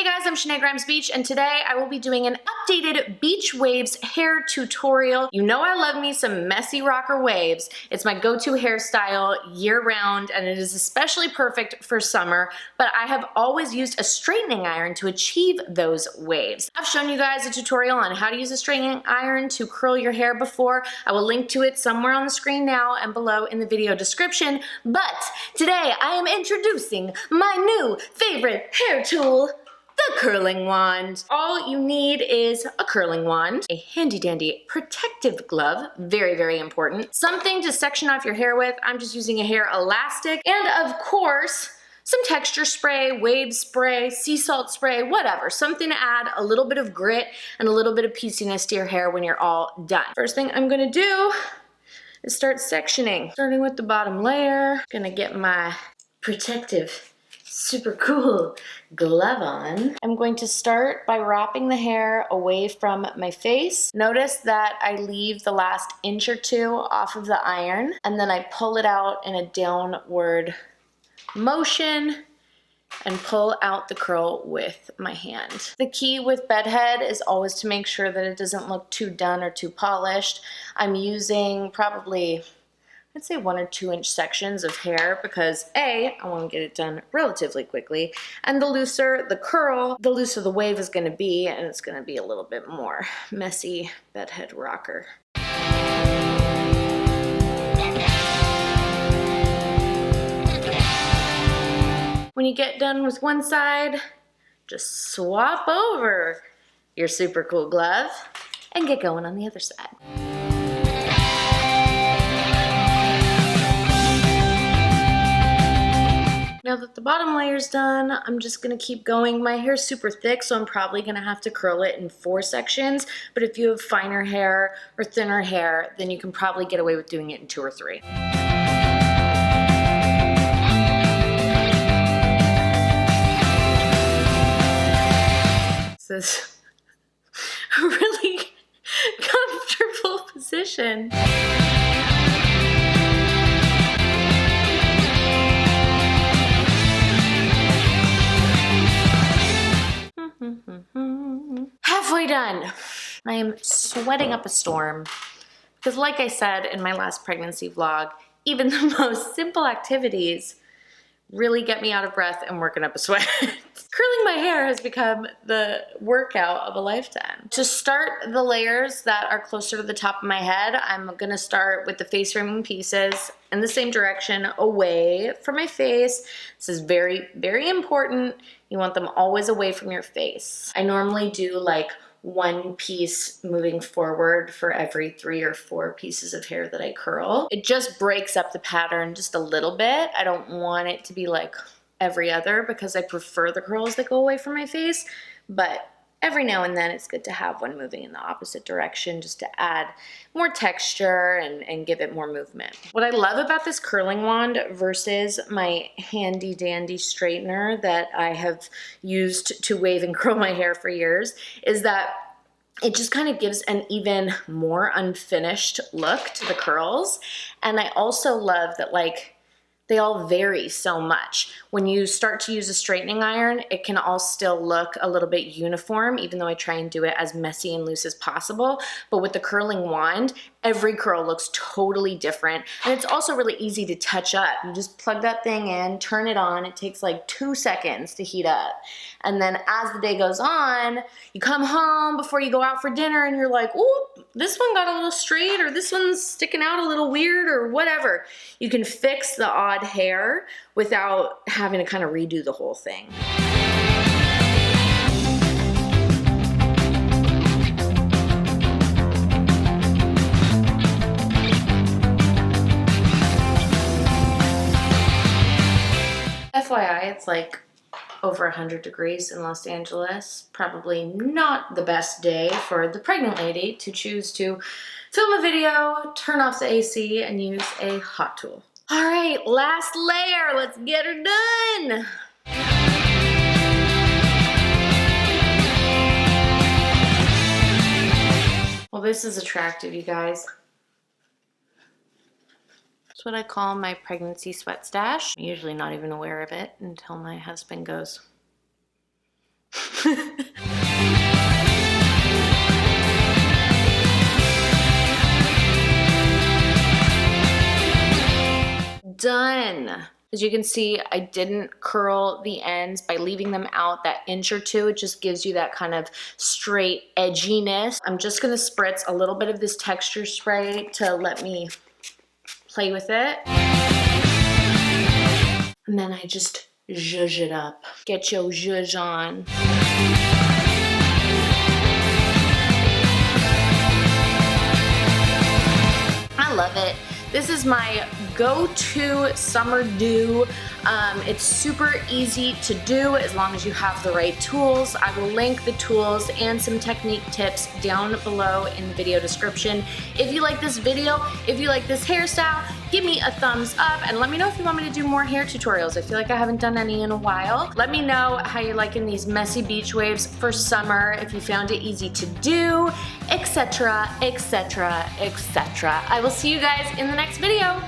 Hey guys, I'm Shenae Grimes-Beech, and today I will be doing an updated beach waves hair tutorial. You know I love me some messy rocker waves. It's my go-to hairstyle year-round, and it is especially perfect for summer, but I have always used a straightening iron to achieve those waves. I've shown you guys a tutorial on how to use a straightening iron to curl your hair before. I will link to it somewhere on the screen now and below in the video description, but today I am introducing my new favorite hair tool, the curling wand. All you need is a curling wand, a handy dandy protective glove, very, very important, something to section off your hair with. I'm just using a hair elastic, and of course, some texture spray, wave spray, sea salt spray, whatever. Something to add a little bit of grit and a little bit of pieciness to your hair when you're all done. First thing I'm gonna do is start sectioning. Starting with the bottom layer, gonna get my protective super cool glove on. I'm going to start by wrapping the hair away from my face. Notice that I leave the last inch or two off of the iron, and then I pull it out in a downward motion and pull out the curl with my hand. The key with bedhead is always to make sure that it doesn't look too done or too polished. I'm using probably, I'd say 1 or 2 inch sections of hair because A, I want to get it done relatively quickly, and the looser the curl, the looser the wave is going to be, and it's going to be a little bit more messy bedhead rocker. When you get done with one side, just swap over your super cool glove and get going on the other side. Now that the bottom layer's done, I'm just gonna keep going. My hair's super thick, so I'm probably gonna have to curl it in 4 sections, but if you have finer hair or thinner hair, then you can probably get away with doing it in 2 or 3. This is a really comfortable position. Halfway done. I am sweating up a storm because, like I said in my last pregnancy vlog, even the most simple activities really get me out of breath and working up a sweat. Curling my hair has become the workout of a lifetime. To start the layers that are closer to the top of my head, I'm gonna start with the face framing pieces in the same direction away from my face. This is very, very important. You want them always away from your face. I normally do like 1 piece moving forward for every 3 or 4 pieces of hair that I curl. It just breaks up the pattern just a little bit. I don't want it to be like every other because I prefer the curls that go away from my face, but every now and then it's good to have one moving in the opposite direction just to add more texture and give it more movement. What I love about this curling wand versus my handy dandy straightener that I have used to wave and curl my hair for years is that it just kind of gives an even more unfinished look to the curls. And I also love that, like, they all vary so much. When you start to use a straightening iron, it can all still look a little bit uniform, even though I try and do it as messy and loose as possible. But with the curling wand, every curl looks totally different. And it's also really easy to touch up. You just plug that thing in, turn it on. It takes like 2 seconds to heat up. And then as the day goes on, you come home before you go out for dinner and you're like, ooh, this one got a little straight, or this one's sticking out a little weird, or whatever. You can fix the odd hair without having to kind of redo the whole thing. FYI, it's like over 100 degrees in Los Angeles. Probably not the best day for the pregnant lady to choose to film a video, turn off the AC, and use a hot tool. All right, last layer. Let's get her done. Well, this is attractive, you guys. It's what I call my pregnancy sweat stash. I'm usually not even aware of it until my husband goes, As you can see, I didn't curl the ends by leaving them out that inch or two. It just gives you that kind of straight edginess. I'm just gonna spritz a little bit of this texture spray to let me play with it. And then I just zhuzh it up. Get your zhuzh on. I love it. This is my go-to summer do. It's super easy to do as long as you have the right tools. I will link the tools and some technique tips down below in the video description. If you like this video, if you like this hairstyle, give me a thumbs up and let me know if you want me to do more hair tutorials. I feel like I haven't done any in a while. Let me know how you're liking these messy beach waves for summer, if you found it easy to do, etc., etc., etc. I will see you guys in the next video.